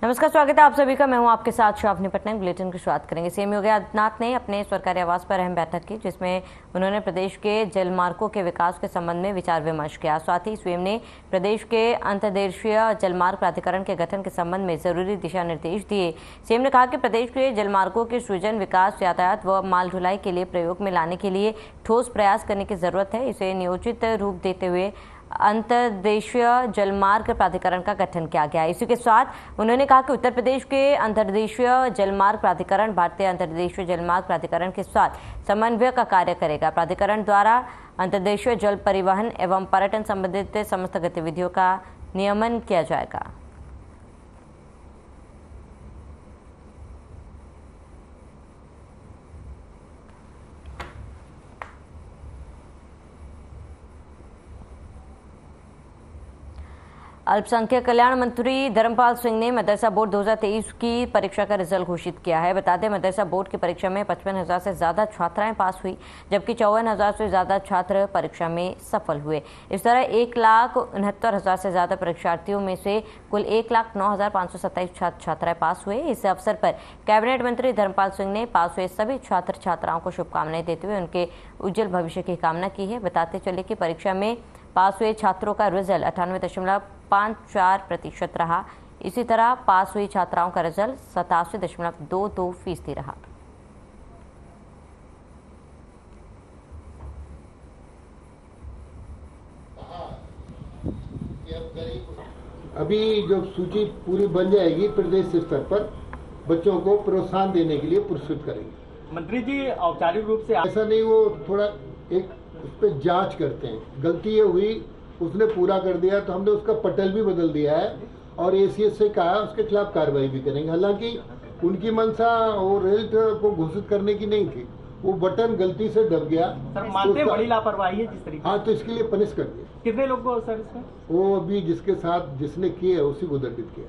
नमस्कार, स्वागत है आप सभी का। मैं हूं आपके साथ शावनी पटनायक। बुलेटिन की शुरुआत करेंगे। सीएम योगी आदित्यनाथ ने अपने सरकारी आवास पर अहम बैठक की, जिसमें उन्होंने प्रदेश के जलमार्गों के विकास के संबंध में विचार विमर्श किया। साथ ही सीएम ने प्रदेश के अंतर्देशीय जलमार्ग प्राधिकरण के गठन के संबंध में जरूरी दिशा निर्देश दिए। सीएम ने कहा कि प्रदेश के जलमार्गों के सृजन, विकास, यातायात व माल ढुलाई के लिए प्रयोग में लाने के लिए ठोस प्रयास करने की जरूरत है। इसे नियोजित रूप देते हुए अंतर्देशीय जलमार्ग प्राधिकरण का गठन किया गया। इसी के साथ उन्होंने कहा कि उत्तर प्रदेश के अंतर्देशीय जलमार्ग प्राधिकरण भारतीय अंतर्देशीय जलमार्ग प्राधिकरण के साथ समन्वय का कार्य करेगा। प्राधिकरण द्वारा अंतर्देशीय जल परिवहन एवं पर्यटन संबंधित समस्त गतिविधियों का नियमन किया जाएगा। अल्पसंख्यक कल्याण मंत्री धर्मपाल सिंह ने मदरसा बोर्ड 2023 की परीक्षा का रिजल्ट घोषित किया है। बता दें, मदरसा बोर्ड की परीक्षा में 55,000 से ज्यादा छात्राएं पास हुई, जबकि 54,000 से ज्यादा छात्र परीक्षा में सफल हुए। इस तरह 1,69,000 से ज्यादा परीक्षार्थियों में से कुल 1,09,527 छात्र छात्राएं पास हुए। इस अवसर पर कैबिनेट मंत्री धर्मपाल सिंह ने पास हुए सभी छात्र छात्राओं को शुभकामनाएं देते हुए उनके उज्जवल भविष्य की कामना की है। बताते चले कि परीक्षा में पास हुए छात्रों का रिजल्ट 98.54% रहा। इसी तरह पास हुई छात्राओं का रिजल्ट 87.22% रहा। अभी जब सूची पूरी बन जाएगी, प्रदेश स्तर पर बच्चों को प्रोत्साहन देने के लिए पुरस्कृत करेंगे। मंत्री जी, औपचारिक रूप से ऐसा नहीं, वो थोड़ा एक उस पर जांच करते हैं। गलती ये हुई, उसने पूरा कर दिया तो हमने उसका पटल भी बदल दिया है और एसीएस से कहा उसके खिलाफ कार्रवाई भी करेंगे। हालांकि उनकी मंशा वो रिजल्ट को घोषित करने की नहीं थी, वो बटन गलती से दब गया। सर, मानते हैं बड़ी लापरवाही है जिस तरीके। हाँ, तो इसके लिए पनिश कर दिया। कितने लोग को सर इसमें? वो अभी जिसके साथ जिसने किया उसी को दंडित किया।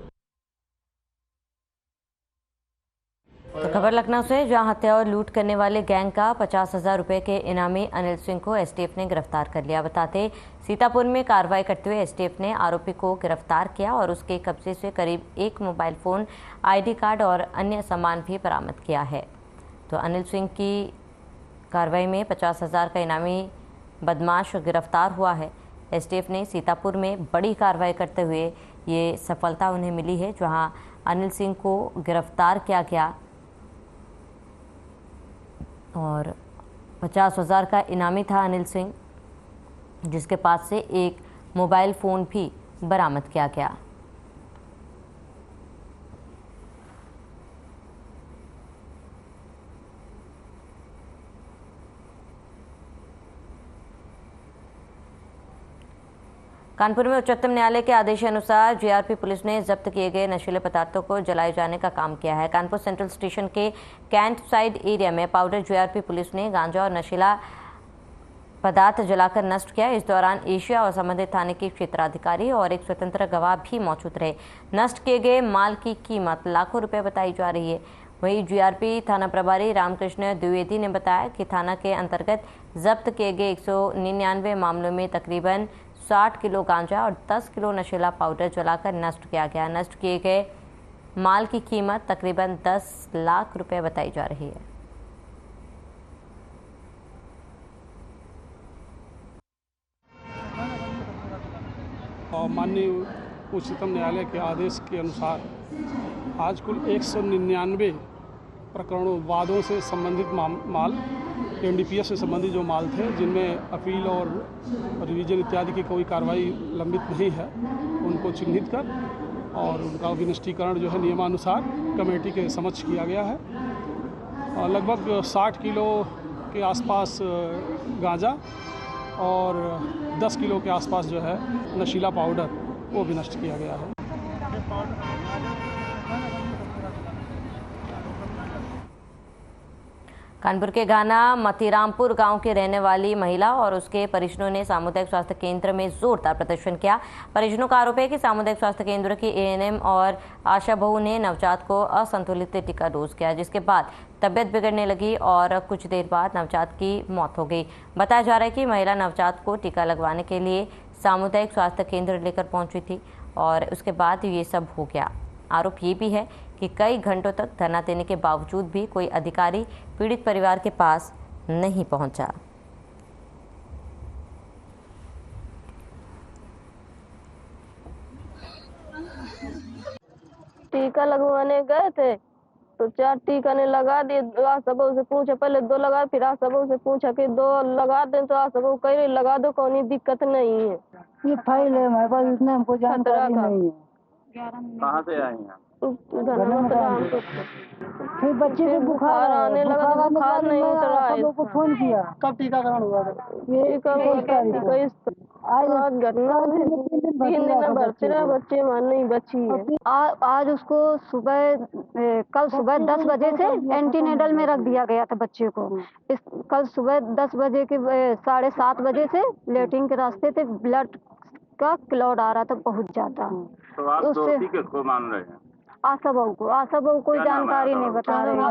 तो खबर लखनऊ से, जहां हत्या और लूट करने वाले गैंग का 50,000 रुपए के इनामी अनिल सिंह को एसटीएफ ने गिरफ्तार कर लिया। बताते सीतापुर में कार्रवाई करते हुए एसटीएफ ने आरोपी को गिरफ्तार किया और उसके कब्जे से करीब 1 मोबाइल फोन, आईडी कार्ड और अन्य सामान भी बरामद किया है। तो अनिल सिंह की कार्रवाई में 50,000 का इनामी बदमाश गिरफ्तार हुआ है। एसटीएफ ने सीतापुर में बड़ी कार्रवाई करते हुए ये सफलता उन्हें मिली है, जहाँ अनिल सिंह को गिरफ्तार किया गया और 50,000 का इनामी था अनिल सिंह, जिसके पास से एक मोबाइल फ़ोन भी बरामद किया गया। कानपुर में उच्चतम न्यायालय के आदेशानुसार जीआरपी पुलिस ने जब्त किए गए नशीले पदार्थों को जलाए जाने का काम किया है। कानपुर सेंट्रल स्टेशन के कैंट साइड एरिया में पाउडर जीआरपी पुलिस ने गांजा और नशीला पदार्थ जलाकर नष्ट किया। इस दौरान एशिया और संबंधित थाने के क्षेत्राधिकारी और एक स्वतंत्र गवाह भी मौजूद रहे। नष्ट किए गए माल की कीमत लाखों रुपए बताई जा रही है। वहीं जीआरपी थाना प्रभारी रामकृष्ण द्विवेदी ने बताया कि थाना के अंतर्गत जब्त किए गए 199 मामलों में तकरीबन 60 किलो गांजा और 10 किलो नशीला पाउडर जलाकर नष्ट किया गया। नष्ट किए गए माल की कीमत तकरीबन 10 लाख रुपए बताई जा रही है। माननीय उच्चतम न्यायालय के आदेश के अनुसार आज कुल 199 प्रकरणों वादों से संबंधित माल एनडीपीएस से संबंधित जो माल थे, जिनमें अपील और रिवीजन इत्यादि की कोई कार्रवाई लंबित नहीं है, उनको चिन्हित कर और उनका विनिष्टीकरण जो है नियमानुसार कमेटी के समक्ष किया गया है। लगभग 60 किलो के आसपास गांजा और 10 किलो के आसपास जो है नशीला पाउडर वो भी नष्ट किया गया है। कानपुर के घाना मतीरामपुर गांव के रहने वाली महिला और उसके परिजनों ने सामुदायिक स्वास्थ्य केंद्र में जोरदार प्रदर्शन किया। परिजनों का आरोप है कि सामुदायिक स्वास्थ्य केंद्र की एएनएम और आशा बहू ने नवजात को असंतुलित टीका डोज किया, जिसके बाद तबियत बिगड़ने लगी और कुछ देर बाद नवजात की मौत हो गई। बताया जा रहा है कि महिला नवजात को टीका लगवाने के लिए सामुदायिक स्वास्थ्य केंद्र लेकर पहुंची थी और उसके बाद ये सब हो गया। आरोप ये भी है कि कई घंटों तक धरना देने के बावजूद भी कोई अधिकारी पीड़ित परिवार के पास नहीं पहुंचा। टीका लगवाने गए थे तो 4 टीका ने लगा दिए। सबों से पूछा, पहले 2 लगा, फिर सबों से पूछा कि 2 लगा दें, तो सबों कहीं लगा दो, कोई दिक्कत नहीं है। ये फाइल है हमारे पास, इसमें हमको जानकारी नहीं है। कहाँ से आए हैं? फिर बच्चे को बुखार आने लगा तो बुखार नहीं उतरा है। सबों को फोन किया। कब टीकाकरण हुआ था? ये 21 तारीख को। आज घटना 3 दिन बच्चे नहीं बची है। आज उसको कल सुबह 10 बजे से एंटीनेटल में रख दिया गया था बच्चे को। कल सुबह 10 बजे के 7:30 बजे से लेटरिन के रास्ते से ब्लड का क्लॉट आ रहा था बहुत ज्यादा। तो आप दोषी किसको मान रहे हैं? आशा बहू को कोई जानकारी नहीं बता रहे हैं।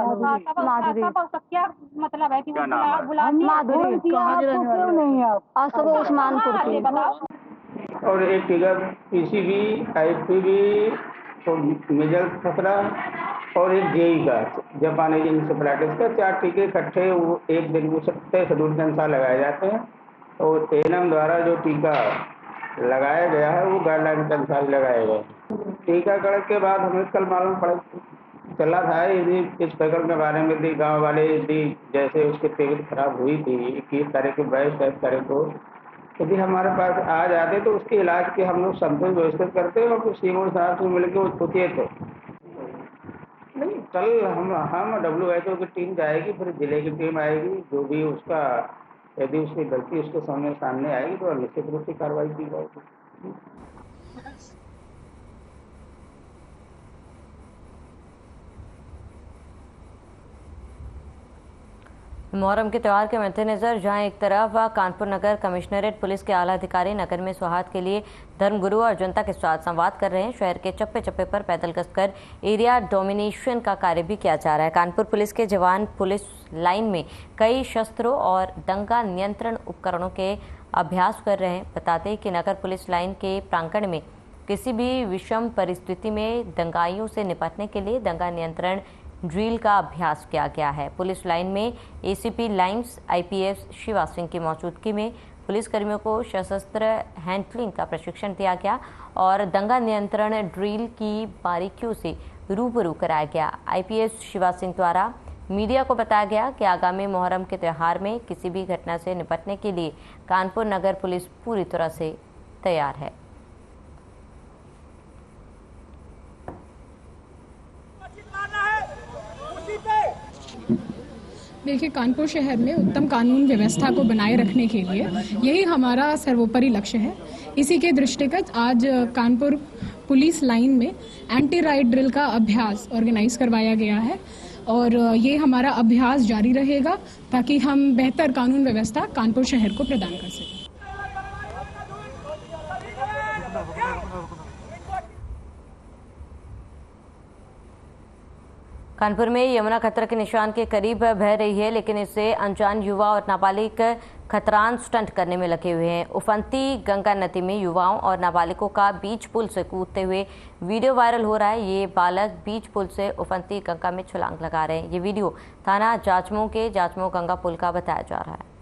माधुरी, क्या मतलब है कि क्या नाम है? माधुरी, क्यों नहीं आप? आशा बहू उस्मानपुर की। और एक टीका पीसीबी, आईपीवी, तो मेजल्स खतरा और एक जेई का जापानी इंसेफेलाइटिस का 4 टीके इकट्ठे वो एक दिन को तय शेड्यूल के अनुसार लगाए जाते हैं। और एएनएम द्वारा जो टीका लगाया गया है वो गाइडलाइन के अनुसार लगाया गया है। टीकाकरण के बाद हमें कल मालूम चला था यदि इस प्रकरण के बारे में यदि गाँव वाले यदि जैसे उसकी तबीयत खराब हुई थी 21 तारीख को 22 तारीख को, यदि हमारे पास आ जाते तो उसके इलाज के हम लोग संतुलन व्यवस्थित करते और कुछ सीमों साहब से मिलकर होते थे। नहीं, कल हम WHO की टीम जाएगी, फिर जिले की टीम आएगी, जो भी उसका यदि उसकी गलती उसके सामने आएगी तो निश्चित रूप से कार्रवाई की जाएगी। मुहर्रम के त्यौहार के मद्देनजर जहां एक तरफ कानपुर नगर कमिश्नरेट पुलिस के आला अधिकारी नगर में सौहार्द के लिए धर्मगुरु और जनता के साथ संवाद कर रहे हैं, शहर के चप्पे चप्पे पर पैदल गश्त कर एरिया डोमिनेशन का कार्य भी किया जा रहा है। कानपुर पुलिस के जवान पुलिस लाइन में कई शस्त्रों और दंगा नियंत्रण उपकरणों के अभ्यास कर रहे हैं। बताते हैं कि नगर पुलिस लाइन के प्रांगण में किसी भी विषम परिस्थिति में दंगाइयों से निपटने के लिए दंगा नियंत्रण ड्रिल का अभ्यास किया गया है। पुलिस लाइन में ACP lines IPS Shiva Singh की मौजूदगी में पुलिसकर्मियों को सशस्त्र हैंडलिंग का प्रशिक्षण दिया गया और दंगा नियंत्रण ड्रिल की बारीकियों से रूबरू कराया गया। आईपीएस शिवा सिंह द्वारा मीडिया को बताया गया कि आगामी मुहर्रम के त्यौहार में किसी भी घटना से निपटने के लिए कानपुर नगर पुलिस पूरी तरह से तैयार है। देखिए, कानपुर शहर में उत्तम कानून व्यवस्था को बनाए रखने के लिए यही हमारा सर्वोपरि लक्ष्य है। इसी के दृष्टिगत आज कानपुर पुलिस लाइन में एंटी राइट ड्रिल का अभ्यास ऑर्गेनाइज करवाया गया है और ये हमारा अभ्यास जारी रहेगा ताकि हम बेहतर कानून व्यवस्था कानपुर शहर को प्रदान कर सकें। कानपुर में यमुना खतरा के निशान के करीब बह रही है, लेकिन इससे अनजान युवा और नाबालिग खतरान स्टंट करने में लगे हुए हैं। उफनती गंगा नदी में युवाओं और नाबालिगों का बीच पुल से कूदते हुए वीडियो वायरल हो रहा है। ये बालक बीच पुल से उफनती गंगा में छलांग लगा रहे हैं। ये वीडियो थाना जाचमो के जाचमो गंगा पुल का बताया जा रहा है।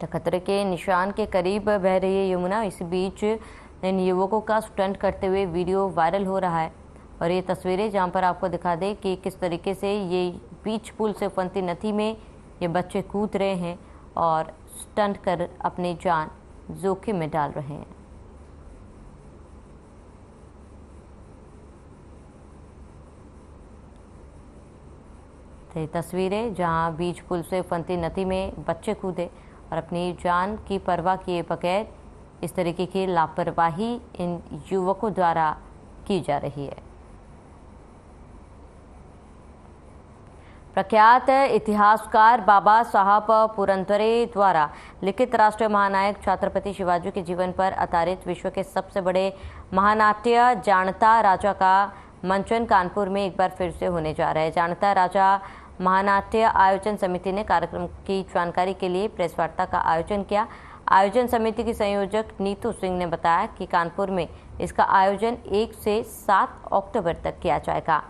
खतरे के निशान के करीब बह रही है यमुना, इस बीच इन युवकों का स्टंट करते हुए वीडियो वायरल हो रहा है। और ये तस्वीरें जहां पर आपको दिखा दें कि किस तरीके से ये बीच पुल से उफनती नदी में ये बच्चे कूद रहे हैं और स्टंट कर अपनी जान जोखिम में डाल रहे हैं। ये तस्वीरें जहां बीच पुल से उफनती नदी में बच्चे कूदे और अपनी जान की परवाह किए बगैर इस तरीके की लापरवाही इन युवकों द्वारा की जा रही है। प्रख्यात इतिहासकार बाबा साहब पुरंदरे द्वारा लिखित राष्ट्रीय महानायक छत्रपति शिवाजी के जीवन पर आधारित विश्व के सबसे बड़े महानाट्य जानता राजा का मंचन कानपुर में एक बार फिर से होने जा रहा है। जानता राजा महानाट्य आयोजन समिति ने कार्यक्रम की जानकारी के लिए प्रेस वार्ता का आयोजन किया। आयोजन समिति की संयोजक नीतू सिंह ने बताया कि कानपुर में इसका आयोजन 1 से 7 अक्टूबर तक किया जाएगा।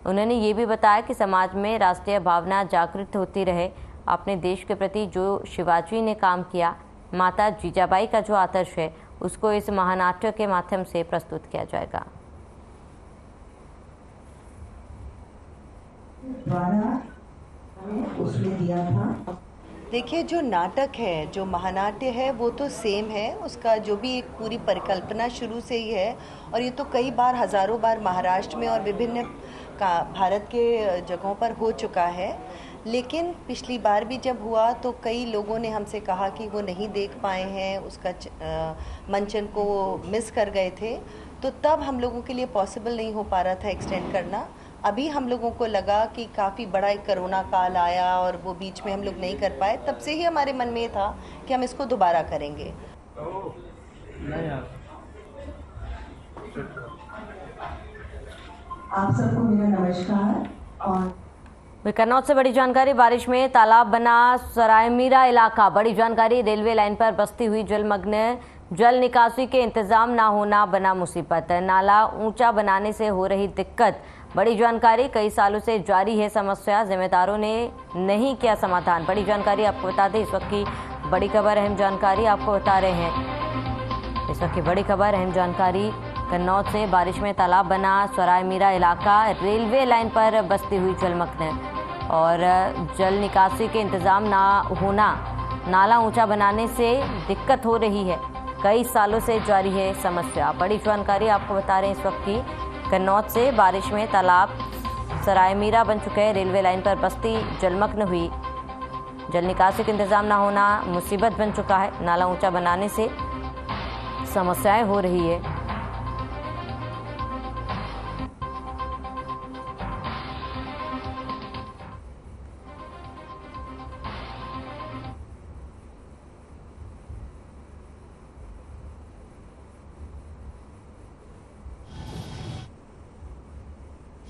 उन्होंने ये भी बताया कि समाज में राष्ट्रीय भावना जागृत होती रहे। अपने देश के प्रति जो शिवाजी ने काम किया, माता जीजाबाई का जो आदर्श है, उसको इस महानाट्य के माध्यम से प्रस्तुत किया जाएगा। उसने दिया था। देखिए, जो नाटक है, जो महानाट्य है, वो तो सेम है। उसका जो भी एक पूरी परिकल्पना शुरू से ही है, और ये तो कई बार, हज़ारों बार महाराष्ट्र में और विभिन्न भारत के जगहों पर हो चुका है। लेकिन पिछली बार भी जब हुआ तो कई लोगों ने हमसे कहा कि वो नहीं देख पाए हैं, उसका मंचन को मिस कर गए थे, तो तब हम लोगों के लिए पॉसिबल नहीं हो पा रहा था एक्सटेंड करना। अभी हम लोगों को लगा कि काफ़ी बड़ा एक कोरोना काल आया और वो बीच में हम लोग नहीं कर पाए, तब से ही हमारे मन में था कि हम इसको दोबारा करेंगे। आप सबको मेरा नमस्कार। और कन्नौज से बड़ी जानकारी, बारिश में तालाब बना सरायमीरा इलाका। बड़ी जानकारी, रेलवे लाइन पर बसती हुई जलमग्न, जल निकासी के इंतजाम ना होना बना मुसीबत। नाला ऊंचा बनाने से हो रही दिक्कत। बड़ी जानकारी, कई सालों से जारी है समस्या, जिम्मेदारों ने नहीं किया समाधान। बड़ी जानकारी आपको बता दें, इस वक्त की बड़ी खबर, अहम जानकारी आपको बता रहे हैं। इस वक्त की बड़ी खबर, अहम जानकारी, कन्नौज से बारिश में तालाब बना सरायमीरा इलाका। रेलवे लाइन पर बसती हुई जलमग्न और जल निकासी के इंतजाम ना होना, नाला ऊंचा बनाने से दिक्कत हो रही है। कई सालों से जारी है समस्या। बड़ी जानकारी आपको बता रहे हैं इस वक्त की, कन्नौज से बारिश में तालाब सरायमीरा बन चुके हैं। रेलवे लाइन पर बस्ती जलमग्न हुई। जल निकासी का इंतजाम ना होना मुसीबत बन चुका है। नाला ऊंचा बनाने से समस्याएं हो रही है।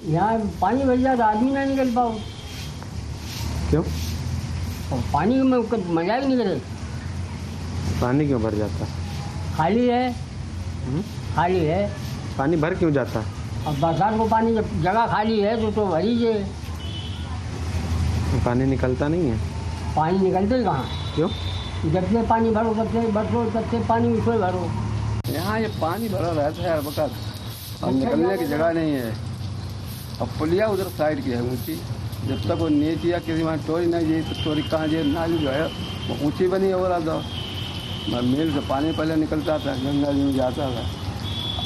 यहाँ पानी भर जाता, आदमी ना निकल पाओ। क्यों? और पानी में मजा ही नहीं करे। पानी क्यों भर जाता? खाली है। खाली है। पानी भर क्यों जाता? अब बरसात को पानी जब जगह खाली है तो भरी है। पानी निकलता नहीं है? पानी निकलते कहाँ? क्यों? जब से पानी भरो, तब से बरसो, तब से पानी उसमें भरो। यहाँ ये पानी भरा रहता है हर वक्त, और निकलने की जगह नहीं है। अब पुलिया उधर साइड की है ऊंची, जब तक वो नीचे या किसी वहाँ टोरी नहीं जी तो टोरी कहाँ जी, नाली जो है वो ऊंची बनी हो रहा था। मिल से पानी पहले निकलता था, गंगा जी में जाता था।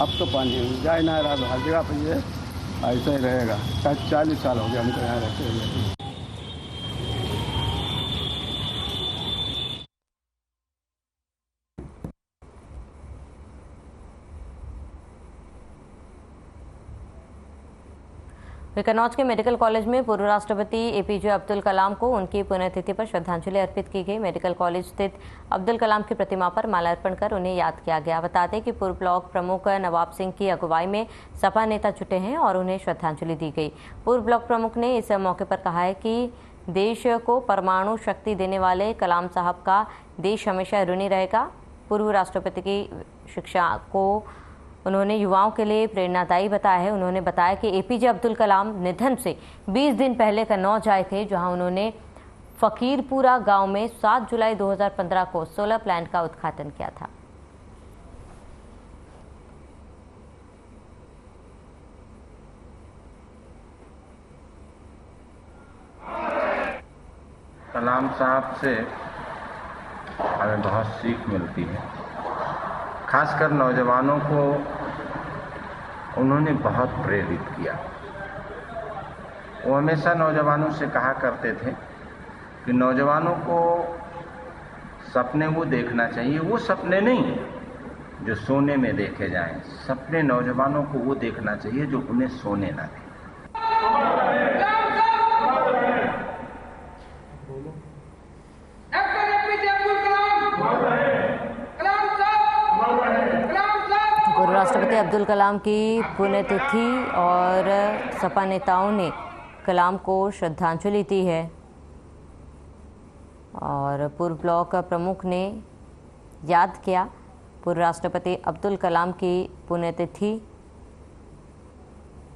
अब तो पानी जा ही ना रहा, तो हर जगह पर ये ऐसा ही रहेगा। 40 साल हो गया हमको यहाँ रहते हुए। कन्नौज के मेडिकल कॉलेज में पूर्व राष्ट्रपति एपीजे अब्दुल कलाम को उनकी पुण्यतिथि पर श्रद्धांजलि अर्पित की गई। मेडिकल कॉलेज स्थित अब्दुल कलाम की प्रतिमा पर माल्यार्पण कर उन्हें याद किया गया। बता दें कि पूर्व ब्लॉक प्रमुख नवाब सिंह की अगुवाई में सपा नेता जुटे हैं और उन्हें श्रद्धांजलि दी गई। पूर्व ब्लॉक प्रमुख ने इस मौके पर कहा है कि देश को परमाणु शक्ति देने वाले कलाम साहब का देश हमेशा ऋणी रहेगा। पूर्व राष्ट्रपति की शिक्षा को उन्होंने युवाओं के लिए प्रेरणादायी बताया है। उन्होंने बताया कि एपीजे अब्दुल कलाम निधन से 20 दिन पहले कन्नौज आए थे, जहां उन्होंने फकीरपुरा गांव में 7 जुलाई 2015 को सोलर प्लांट का उद्घाटन किया था। कलाम साहब से हमें बहुत सीख मिलती है। खासकर नौजवानों को उन्होंने बहुत प्रेरित किया। वो हमेशा नौजवानों से कहा करते थे कि नौजवानों को सपने वो देखना चाहिए, वो सपने नहीं जो सोने में देखे जाएं। सपने नौजवानों को वो देखना चाहिए जो उन्हें सोने ना दे। पूर्व राष्ट्रपति अब्दुल कलाम की पुण्यतिथि और सपा नेताओं ने कलाम को श्रद्धांजलि दी है और पूर्व ब्लॉक प्रमुख ने याद किया पूर्व राष्ट्रपति अब्दुल कलाम की पुण्यतिथि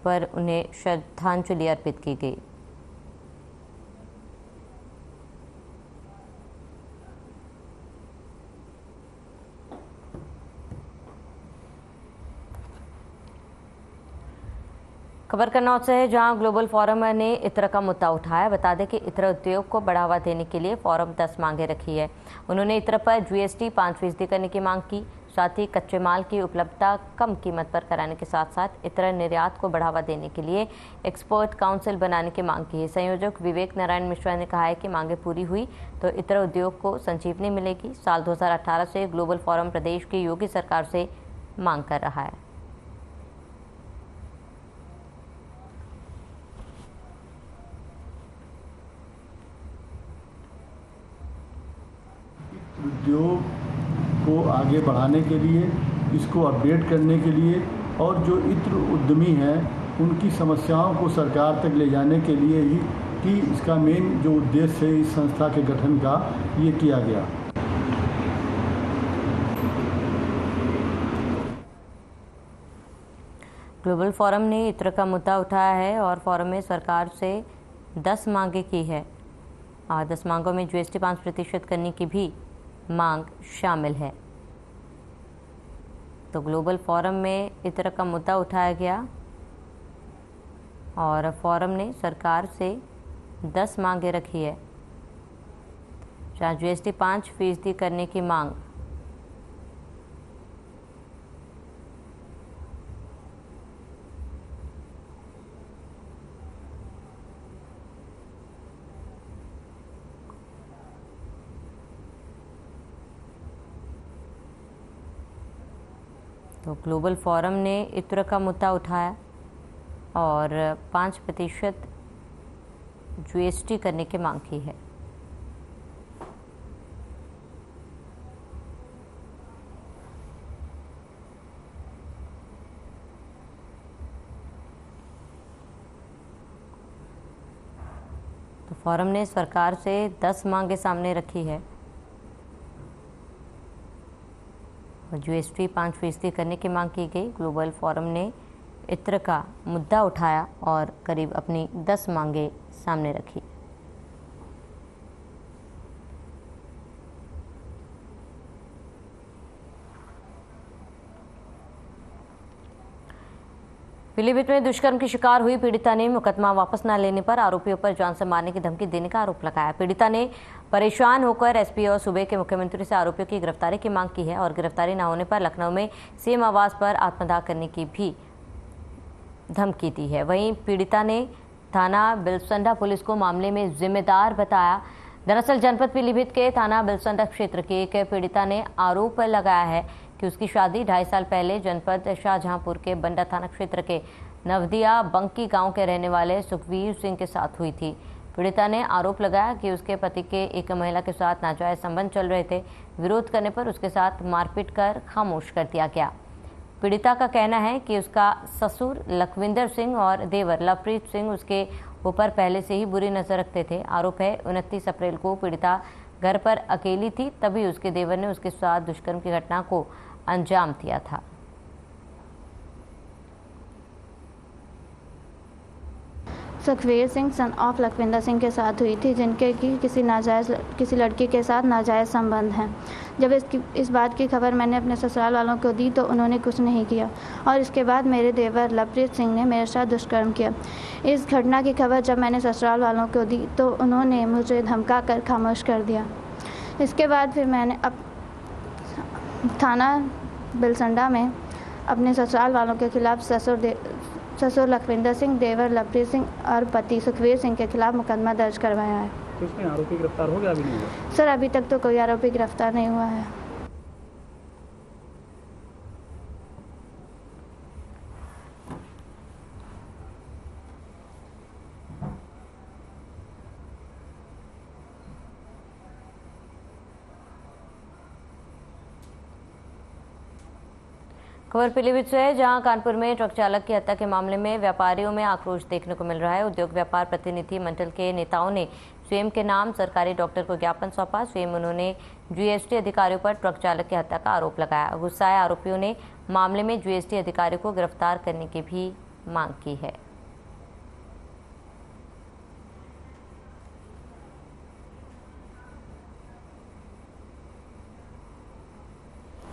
पर उन्हें श्रद्धांजलि अर्पित की गई। खबर कन्नौज से है, जहां ग्लोबल फोरम ने इत्र का मुद्दा उठाया। बता दें कि इत्र उद्योग को बढ़ावा देने के लिए फोरम 10 मांगे रखी है। उन्होंने इत्र पर GST 5% करने की मांग की। साथ ही कच्चे माल की उपलब्धता कम कीमत पर कराने के साथ साथ इत्र निर्यात को बढ़ावा देने के लिए एक्सपर्ट काउंसिल बनाने की मांग की है। संयोजक विवेक नारायण मिश्रा ने कहा है कि मांगे पूरी हुई तो इत्र उद्योग को संजीवनी मिलेगी। साल 2018 से ग्लोबल फोरम प्रदेश की योगी सरकार से मांग कर रहा है। उद्योग को आगे बढ़ाने के लिए, इसको अपडेट करने के लिए और जो इत्र उद्यमी हैं उनकी समस्याओं को सरकार तक ले जाने के लिए ही कि इसका मेन जो उद्देश्य है इस संस्था के गठन का, ये किया गया। ग्लोबल फोरम ने इत्र का मुद्दा उठाया है और फोरम में सरकार से 10 मांगे की है और 10 मांगों में GST 5% करने की भी मांग शामिल है। तो ग्लोबल फोरम में इत्र का मुद्दा उठाया गया और फोरम ने सरकार से 10 मांगे रखी है, जहाँ GST 5% करने की मांग तो ग्लोबल फोरम ने इत्र का मुद्दा उठाया और 5% GST करने की मांग की है। तो फोरम ने सरकार से 10 मांगे सामने रखी है और GST 5% करने की मांग की गई। ग्लोबल फोरम ने इत्र का मुद्दा उठाया और करीब अपनी 10 मांगे सामने रखी। पीलीभीत में दुष्कर्म की शिकार हुई पीड़िता ने मुकदमा वापस न लेने पर आरोपियों पर जान से मारने की धमकी देने का आरोप लगाया। पीड़िता ने परेशान होकर SP और सूबे के मुख्यमंत्री से आरोपियों की गिरफ्तारी की मांग की है और गिरफ्तारी न होने पर लखनऊ में CM आवास पर आत्मदाह करने की भी धमकी दी है। वहीं पीड़िता ने थाना बिलसंडा पुलिस को मामले में जिम्मेदार बताया। दरअसल जनपद पीलीभीत के थाना बिलसंडा क्षेत्र की एक पीड़िता ने आरोप लगाया है कि उसकी शादी 2.5 साल पहले जनपद शाहजहांपुर के बंडा थाना क्षेत्र के नवदिया बंकी गांव के रहने वाले सुखवीर सिंह के साथ हुई थी। पीड़िता ने आरोप लगाया कि उसके पति के एक महिला के साथ नाजायज संबंध चल रहे थे। विरोध करने पर उसके साथ मारपीट कर खामोश कर दिया गया। पीड़िता का कहना है कि उसका ससुर लखविंदर सिंह और देवर लवप्रीत सिंह उसके ऊपर पहले से ही बुरी नजर रखते थे। आरोप है 29 अप्रैल को पीड़िता घर पर अकेली थी, तभी उसके देवर ने उसके साथ दुष्कर्म की घटना को अंजाम दिया था। सुखवीर सिंह सन ऑफ लखविंदर सिंह के साथ हुई थी, जिनके की किसी लड़की के साथ नाजायज़ संबंध हैं। जब इस बात की खबर मैंने अपने ससुराल वालों को दी तो उन्होंने कुछ नहीं किया और इसके बाद मेरे देवर लवप्रीत सिंह ने मेरे साथ दुष्कर्म किया। इस घटना की खबर जब मैंने ससुराल वालों को दी तो उन्होंने मुझे धमका कर खामोश कर दिया। इसके बाद फिर मैंने थाना बिलसंडा में अपने ससुराल वालों के खिलाफ ससुर लखविंदर सिंह, देवर लवप्रीत सिंह और पति सुखवीर सिंह के खिलाफ मुकदमा दर्ज करवाया है। तो इसमें आरोपी गिरफ्तार हो गया? अभी नहीं हुआ सर, अभी तक तो कोई आरोपी गिरफ्तार नहीं हुआ है। खबर पीलीभीत से है, जहां कानपुर में ट्रक चालक की हत्या के मामले में व्यापारियों में आक्रोश देखने को मिल रहा है। उद्योग व्यापार प्रतिनिधि मंडल के नेताओं ने स्वयं के नाम सरकारी डॉक्टर को ज्ञापन सौंपा। स्वयं उन्होंने जीएसटी अधिकारियों पर ट्रक चालक की हत्या का आरोप लगाया। गुस्साए आरोपियों ने मामले में जीएसटी अधिकारियों को गिरफ्तार करने की भी मांग की है।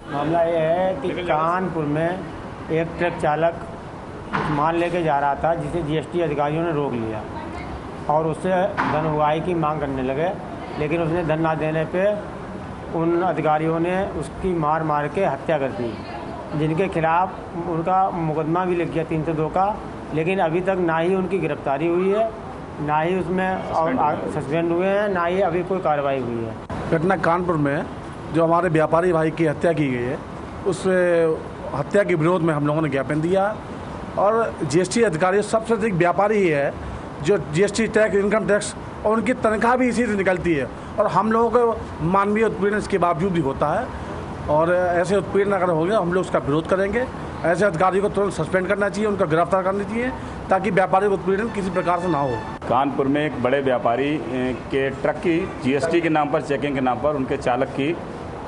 मामला ये है कि कानपुर में एक ट्रक चालक माल लेके जा रहा था, जिसे जीएसटी अधिकारियों ने रोक लिया और उससे धन उगाही की मांग करने लगे, लेकिन उसने धन ना देने पे उन अधिकारियों ने उसकी मार के हत्या कर दी, जिनके खिलाफ उनका मुकदमा भी लिख गया 302 का, लेकिन अभी तक ना ही उनकी गिरफ्तारी हुई है, ना ही उसमें सस्पेंड हुए हैं, ना ही अभी कोई कार्रवाई हुई है। घटना कानपुर में जो हमारे व्यापारी भाई की हत्या की गई है, उस हत्या के विरोध में हम लोगों ने ज्ञापन दिया और जीएसटी अधिकारी सबसे अधिक व्यापारी ही है जो जीएसटी टैक्स, इनकम टैक्स और उनकी तनख्वाह भी इसी से निकलती है और हम लोगों को मानवीय उत्पीड़न इसके बावजूद भी होता है और ऐसे उत्पीड़न अगर होंगे हम लोग उसका विरोध करेंगे। ऐसे अधिकारियों को तुरंत सस्पेंड करना चाहिए, उनका गिरफ्तार करना चाहिए ताकि व्यापारी उत्पीड़न किसी प्रकार से ना हो। कानपुर में एक बड़े व्यापारी के ट्रक की जीएसटी के नाम पर, चेकिंग के नाम पर उनके चालक की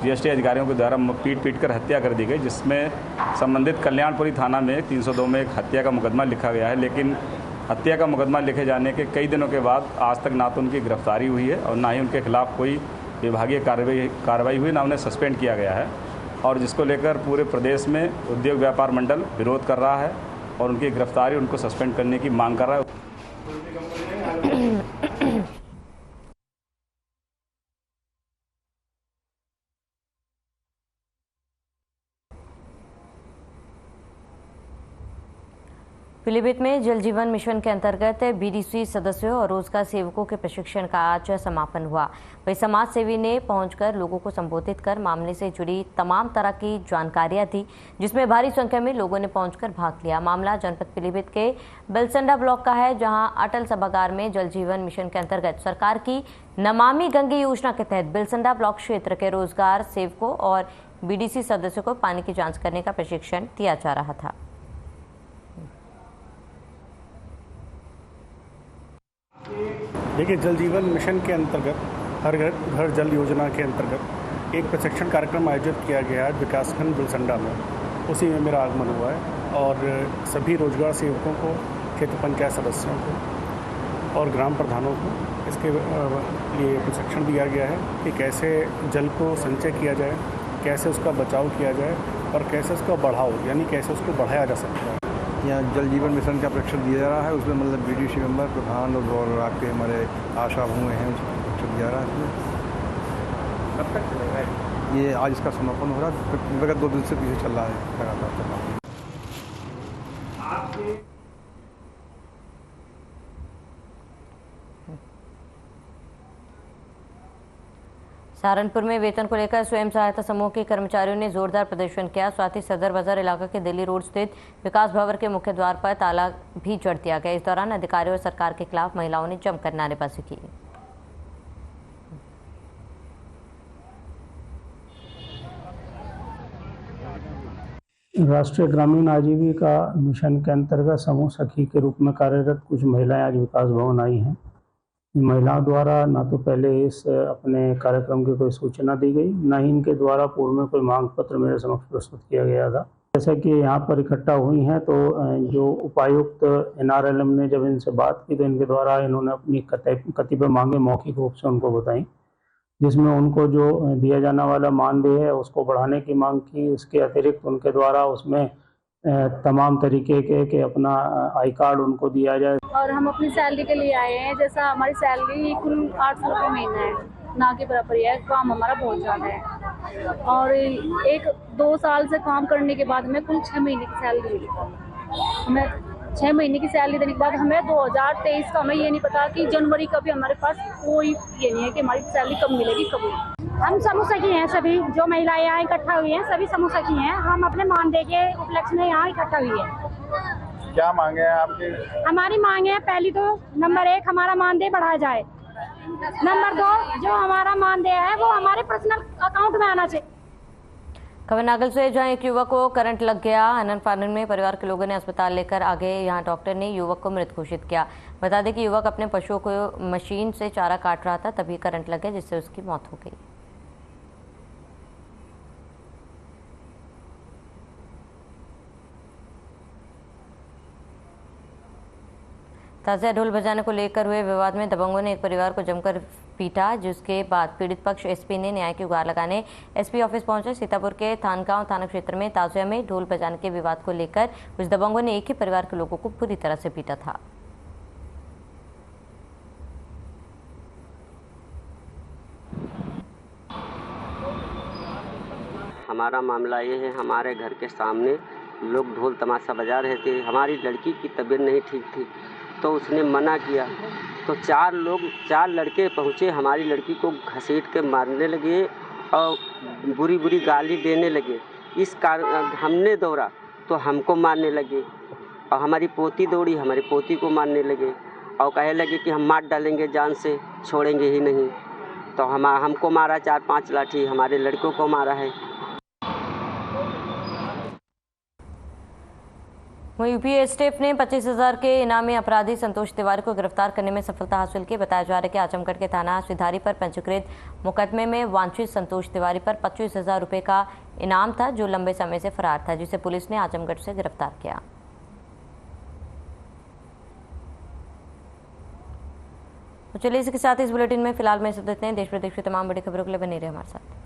जीएसटी अधिकारियों के द्वारा पीट कर हत्या कर दी गई, जिसमें संबंधित कल्याणपुरी थाना में 302 में एक हत्या का मुकदमा लिखा गया है। लेकिन हत्या का मुकदमा लिखे जाने के कई दिनों के बाद आज तक ना तो उनकी गिरफ्तारी हुई है और ना ही उनके खिलाफ कोई विभागीय कार्रवाई हुई, ना उन्हें सस्पेंड किया गया है और जिसको लेकर पूरे प्रदेश में उद्योग व्यापार मंडल विरोध कर रहा है और उनकी गिरफ्तारी, उनको सस्पेंड करने की मांग कर रहा है। पीलीभीत में जल जीवन मिशन के अंतर्गत बीडीसी सदस्यों और रोजगार सेवकों के प्रशिक्षण का आज समापन हुआ। वही समाज सेवी ने पहुंचकर लोगों को संबोधित कर मामले से जुड़ी तमाम तरह की जानकारियां दी, जिसमें भारी संख्या में लोगों ने पहुंचकर भाग लिया। मामला जनपद पीलीभीत के बिलसंडा ब्लॉक का है, जहां अटल सभागार में जल जीवन मिशन के अंतर्गत सरकार की नमामि गंगे योजना के तहत बिलसंडा ब्लॉक क्षेत्र के रोजगार सेवकों और बीडीसी सदस्यों को पानी की जाँच करने का प्रशिक्षण दिया जा रहा था। देखिए, जल जीवन मिशन के अंतर्गत हर घर जल योजना के अंतर्गत एक प्रशिक्षण कार्यक्रम आयोजित किया गया है विकासखंड बिलसंडा में। उसी में मेरा आगमन हुआ है और सभी रोजगार सेवकों को, क्षेत्र पंचायत सदस्यों को और ग्राम प्रधानों को इसके लिए प्रशिक्षण दिया गया है कि कैसे जल को संचय किया जाए, कैसे उसका बचाव किया जाए और कैसे उसका बढ़ाओ, यानी कैसे उसको बढ़ाया जा सकता है। यहाँ जल जीवन मिशन का प्रशिक्षण दिया जा रहा है, उसमें मतलब बीडीसी मेंबर, प्रधान और आपके हमारे आशा हुए हैं, उसका प्रशिक्षण दिया जा रहा है। कब तक चलेगा ये? आज इसका समापन हो रहा है, विगत 2 दिन से पीछे चल रहा है लगातार। सहारनपुर में वेतन को लेकर स्वयं सहायता समूह के कर्मचारियों ने जोरदार प्रदर्शन किया। साथ ही सदर बाजार इलाका के दिल्ली रोड स्थित विकास भवन के मुख्य द्वार पर ताला भी जड़ दिया गया। इस दौरान अधिकारियों और सरकार के खिलाफ महिलाओं ने जमकर नारेबाजी की। राष्ट्रीय ग्रामीण आजीविका मिशन के अंतर्गत समूह सखी के रूप में कार्यरत कुछ महिलाएं आज विकास भवन आई हैं। इन महिलाओं द्वारा ना तो पहले इस अपने कार्यक्रम की कोई सूचना दी गई, ना ही इनके द्वारा पूर्व में कोई मांग पत्र मेरे समक्ष प्रस्तुत किया गया था। जैसा कि यहाँ पर इकट्ठा हुई हैं तो जो उपायुक्त NRLM ने जब इनसे बात की तो इनके द्वारा इन्होंने अपनी कतिपय मांगे मौखिक रूप से उनको बताई, जिसमें उनको जो दिया जाने वाला मानदेय है उसको बढ़ाने की मांग की। इसके अतिरिक्त उनके द्वारा उसमें तमाम तरीके के कि अपना आई कार्ड उनको दिया जाए। और हम अपनी सैलरी के लिए आए हैं। जैसा हमारी सैलरी कुल 800 रुपये महीना है, ना के बराबर है। काम हमारा बहुत ज़्यादा है और 1-2 साल से काम करने के बाद हमें कुल 6 महीने की सैलरी मिली। हमें 6 महीने की सैलरी देने के बाद हमें 2023 का हमें ये नहीं पता कि जनवरी का भी हमारे पास कोई ये नहीं है कि हमारी सैलरी कब मिलेगी कब नहीं। हम समूह सखी हैं, सभी जो महिलाएं यहाँ इकट्ठा हुई हैं सभी समूह सखी हैं। हम अपने मानदेय के उपलक्ष्य में यहाँ इकट्ठा हुई है। क्या मांगे हैं आपकी? हमारी मांगे है, पहली तो नंबर 1 हमारा मानदेय बढ़ाया जाए, नंबर 2 जो हमारा मानदेय है वो हमारे पर्सनल अकाउंट में आना चाहिए। खबर नागल से, जहां एक युवक को करंट लग गया। आनन फानन में परिवार के लोगों ने अस्पताल लेकर आ गए। यहां डॉक्टर ने युवक को मृत घोषित किया। बता दें कि युवक अपने पशुओं को मशीन से चारा काट रहा था, तभी करंट लग गया, जिससे उसकी मौत हो गई। ताज़ा ढोल बजाने को लेकर हुए विवाद में दबंगों ने एक परिवार को जमकर पीटा, जिसके बाद पीड़ित पक्ष एसपी ने न्याय की गुहार लगाने एसपी ऑफिस पहुंचे। सीतापुर के थानगांव थाना क्षेत्र में ताजिया में ढोल बजाने के विवाद को लेकर कुछ दबंगों ने एक ही परिवार के लोगों को पूरी तरह से पीटा था। हमारा मामला ये है, हमारे घर के सामने लोग ढोल तमाशा बजा रहे थे। हमारी लड़की की तबीयत नहीं ठीक थी, तो उसने मना किया, तो चार लड़के पहुँचे, हमारी लड़की को घसीट के मारने लगे और बुरी बुरी गाली देने लगे। इस कारण हमने दौड़ा तो हमको मारने लगे, और हमारी पोती दौड़ी, हमारी पोती को मारने लगे और कहे लगे कि हम मार डालेंगे, जान से छोड़ेंगे ही नहीं। तो हमको मारा 4-5 लाठी, हमारे लड़कों को मारा है। वहीं यूपी एसटीएफ ने 25,000 के इनामी अपराधी संतोष तिवारी को गिरफ्तार करने में सफलता हासिल की। बताया जा रहा है कि आजमगढ़ के थाना सिधारी पर पंजीकृत मुकदमे में वांछित संतोष तिवारी पर 25,000 रुपये का इनाम था, जो लंबे समय से फरार था, जिसे पुलिस ने आजमगढ़ से गिरफ्तार किया। तो चलिए, इसके साथ इस बुलेटिन में फिलहाल में इसे देते हैं। देश प्रदेश की तमाम बड़ी खबरों के लिए बने रहे हमारे साथ।